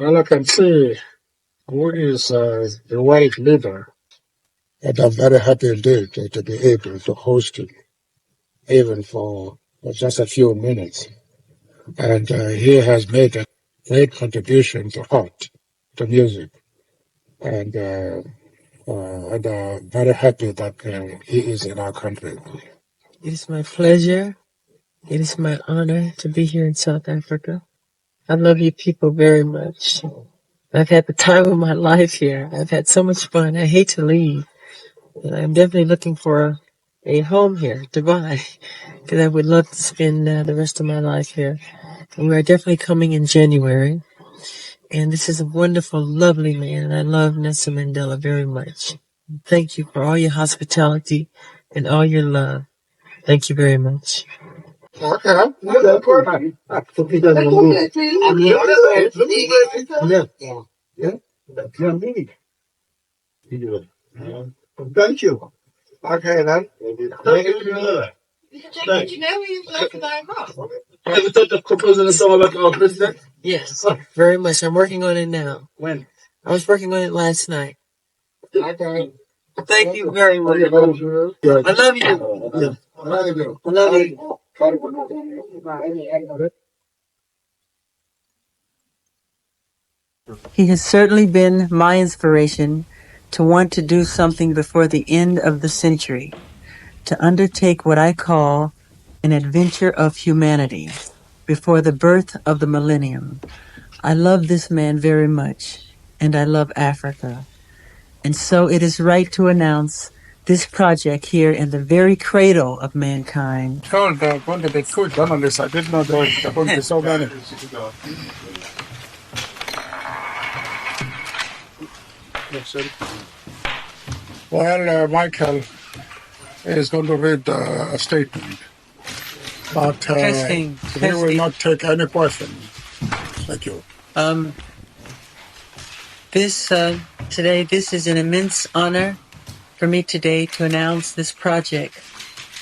Well, I can see who is a world leader, and I'm very happy indeed to be able to host it, even for just a few minutes. And he has made a great contribution to art, to music, and very happy that he is in our country. It is my pleasure. It is my honor to be here in South Africa. I love you people very much. I've had the time of my life here. I've had so much fun. I hate to leave. And I'm definitely looking for a home here, Dubai, because I would love to spend the rest of my life here. And we are definitely coming in January. And this is a wonderful, lovely man. And I love Nelson Mandela very much. Thank you for all your hospitality and all your love. Thank you very much. Okay. Thank you. Okay, then. Did you know he was left by a Have you thought of composing a song about our president? Yes, very much. I'm working on it now. When? I was working on it last night. Okay. Thank you very much. I love you. Yeah. I love you. He has certainly been my inspiration to want to do something before the end of the century, to undertake what I call an adventure of humanity before the birth of the millennium. I love this man very much, and I love Africa. And so it is right to announce this project here in the very cradle of mankind. Told going to be two journalists. I didn't know there were going to be so many. Well, Michael is going to read a statement, but he will not take any questions. Thank you. This is an immense honor for me today to announce this project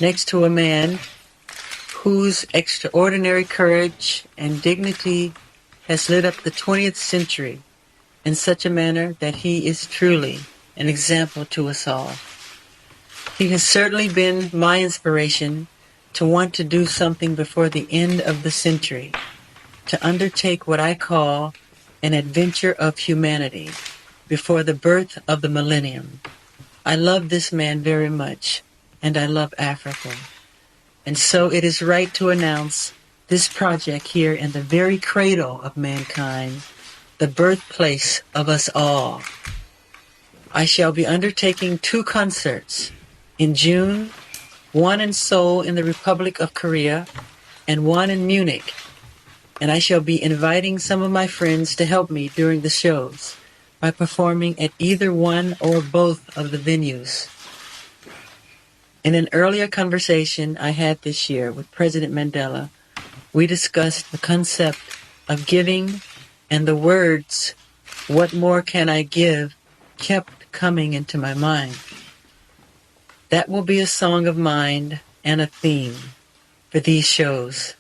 next to a man whose extraordinary courage and dignity has lit up the 20th century in such a manner that he is truly an example to us all. He has certainly been my inspiration to want to do something before the end of the century, to undertake what I call an adventure of humanity before the birth of the millennium. I love this man very much, and I love Africa. And so it is right to announce this project here in the very cradle of mankind, the birthplace of us all. I shall be undertaking 2 concerts in June, one in Seoul in the Republic of Korea, and one in Munich. And I shall be inviting some of my friends to help me during the shows by performing at either one or both of the venues. In an earlier conversation I had this year with President Mandela, we discussed the concept of giving, and the words, "What more can I give?" kept coming into my mind. That will be a song of mine and a theme for these shows.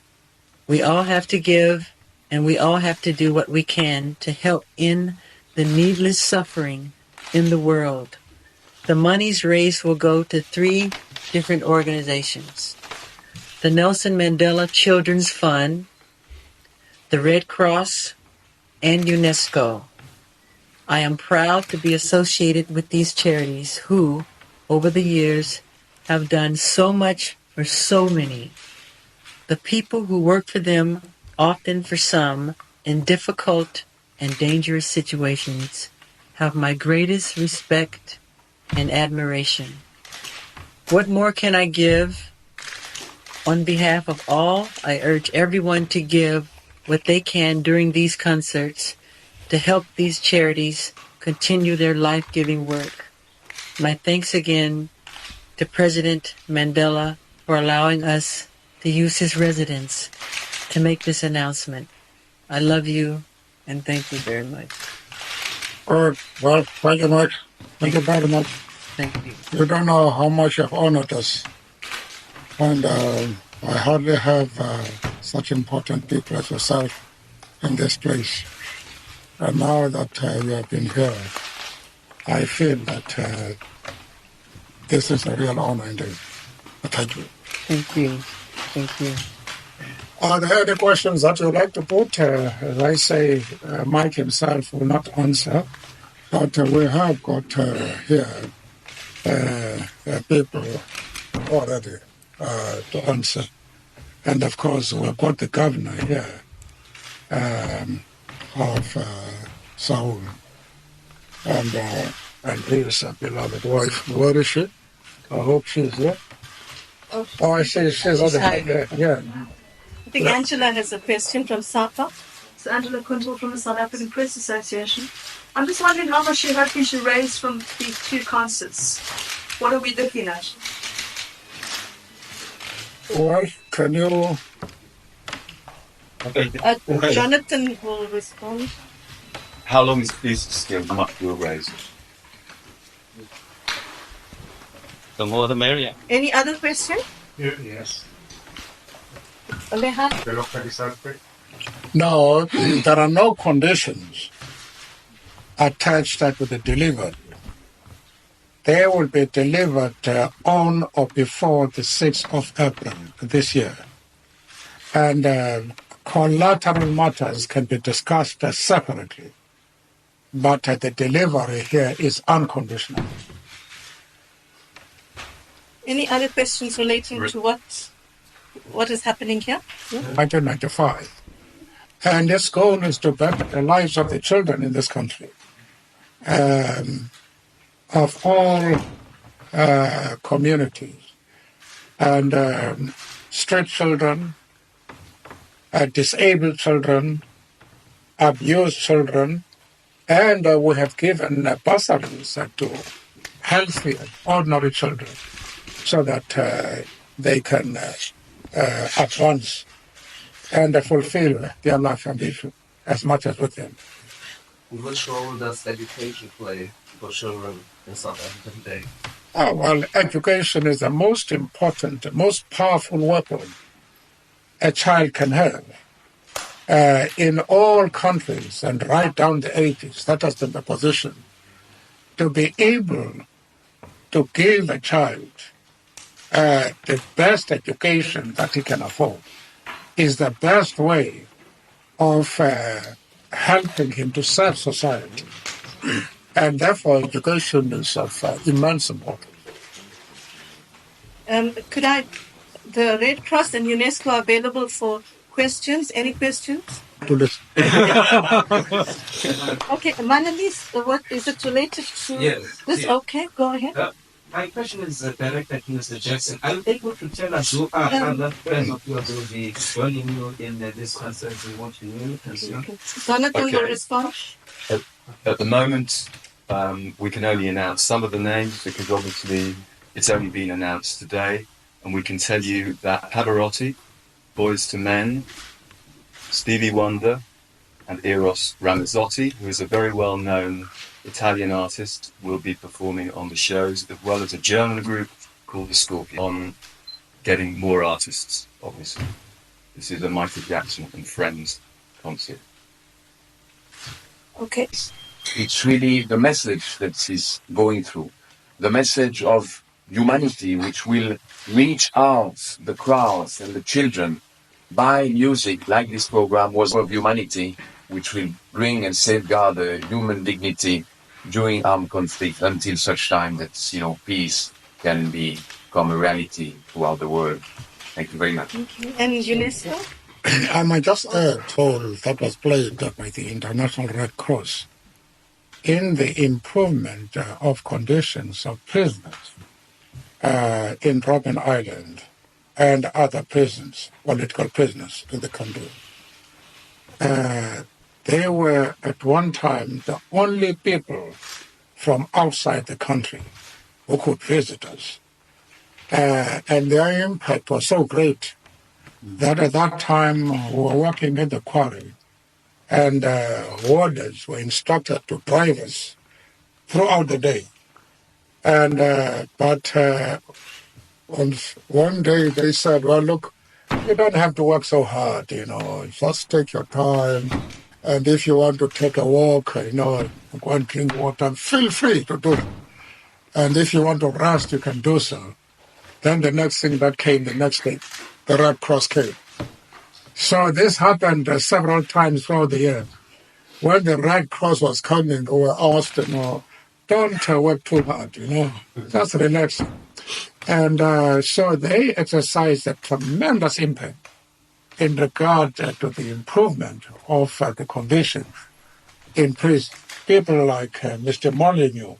We all have to give, and we all have to do what we can to help end the needless suffering in the world. The monies raised will go to 3 different organizations: the Nelson Mandela Children's Fund, the Red Cross, and UNESCO. I am proud to be associated with these charities who, over the years, have done so much for so many. The people who work for them, often for some, in difficult and dangerous situations, have my greatest respect and admiration. What more can I give? On behalf of all, I urge everyone to give what they can during these concerts to help these charities continue their life-giving work. My thanks again to President Mandela for allowing us to use his residence to make this announcement. I love you, and thank you very much. Well, thank you much. Thank you very much. Thank you. You don't know how much you've honored us. And I hardly have such important people as yourself in this place. And now that you have been here, I feel that this is a real honor indeed. Thank you. Thank you. Thank you. Are there any questions that you'd like to put? As I say, Mike himself will not answer, but we have got here people already to answer. And of course, we've got the governor here of Seoul and his beloved wife. Where is she? I hope she's here. Oh, I see she's on the head. Yeah. I think Angela has a question from SAPA. So Angela Quintal from the South African Press Association. I'm just wondering how much you're hoping to raise from these two concerts. What are we looking at? Well, can you... Jonathan will respond. How long is the piece of steel? How much will raise? The more the merrier. Any other question? Yes. Alehan? No, there are no conditions attached that will be delivered. They will be delivered on or before the 6th of April this year. And collateral matters can be discussed separately. But the delivery here is unconditional. Any other questions relating to what is happening here? 1995. And this goal is to better the lives of the children in this country. Of all communities. And street children, disabled children, abused children, and we have given bursaries to healthy, ordinary children so that they can advance and fulfill their life ambition as much as we can. Which role does education play for children in South Africa today? Oh, well, education is the most important, most powerful weapon a child can have. In all countries and right down the ages, that has been the position. To be able to give a child the best education that he can afford is the best way of helping him to serve society. And therefore, education is of immense importance. The Red Cross and UNESCO are available for questions. Any questions? To Okay, Manalis, what is it related to? Yes. This? Yeah. Okay, go ahead. My question is directed to Mr. Jackson. Are you able to tell us who are other friends of yours who will be joining you in this concert we want to know? Jonathan will Okay. respond. At the moment, we can only announce some of the names because obviously it's only been announced today. And we can tell you that Pavarotti, Boys to Men, Stevie Wonder, and Eros Ramazzotti, who is a very well-known Italian artist, will be performing on the shows, as well as a German group called the Scorpion, on getting more artists, obviously. This is a Michael Jackson and Friends concert. Okay. It's really the message that is going through, the message of humanity, which will reach out the crowds and the children by music, like this program was of humanity, which will bring and safeguard the human dignity during armed conflict until such time that, peace can become a reality throughout the world. Thank you very much. Thank you. And UNESCO? I might just add role that was played by the International Red Cross in the improvement of conditions of prisoners in Robben Island and other prisons, political prisoners in the country. They were at one time the only people from outside the country who could visit us. And their impact was so great that at that time we were working in the quarry and warders were instructed to drive us throughout the day. And but one day they said, well, look, you don't have to work so hard, just take your time, And if you want to take a walk, go and drink water, feel free to do it. And if you want to rest, you can do so. Then the next thing that came the next day, the Red Cross came. So this happened several times throughout the year. When the Red Cross was coming, we were asked, don't work too hard, just relax. And so they exercised a tremendous impact in regard to the improvement of the conditions in prison. People like Mr. Molyneux,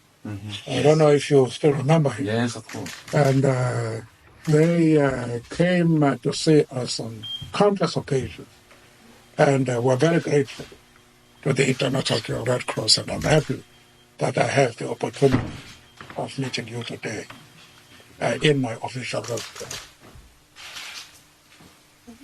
I don't know if you still remember him. Yes, of course. And they came to see us on countless occasions, and we're very grateful to the International Red Cross, and I'm happy that I have the opportunity of meeting you today in my official role.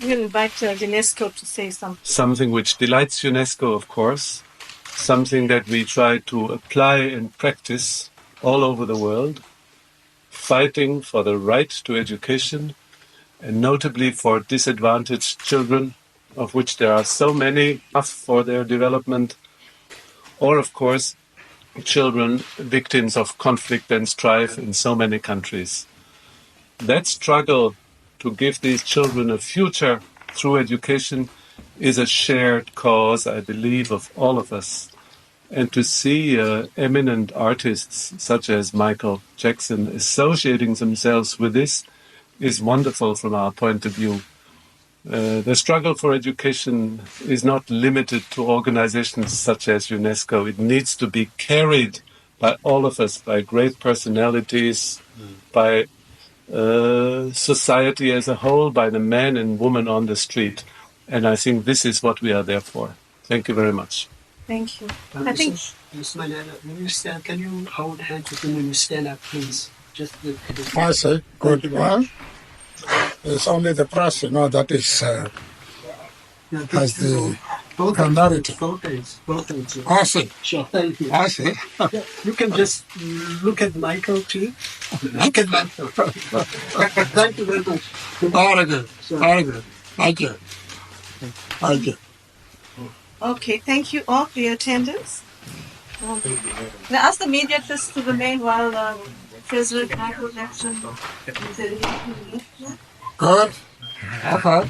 We'll invite UNESCO to say something. Something which delights UNESCO, of course, something that we try to apply and practice all over the world, fighting for the right to education, and notably for disadvantaged children, of which there are so many, for their development, or of course, children victims of conflict and strife in so many countries. That struggle to give these children a future through education is a shared cause, I believe, of all of us. And to see eminent artists such as Michael Jackson associating themselves with this is wonderful from our point of view. The struggle for education is not limited to organizations such as UNESCO. It needs to be carried by all of us, by great personalities, by society as a whole, by the man and woman on the street. And I think this is what we are there for. Thank you very much. Thank you. I think Ms. Mandela, when you stand, can you hold hands with me when you stand up, please? Just the I say, good. Well, it's only the press, that is has the priority. Both hands. I see. Sure, thank you. I see. You can just look at Michael too. Look at Michael. Thank you very much. Very good. Very good. Thank you. Thank you. okay. Thank you all for your attendance. Now ask the media just to remain while President Michael Jackson is Good. Okay.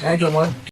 Thank you, man.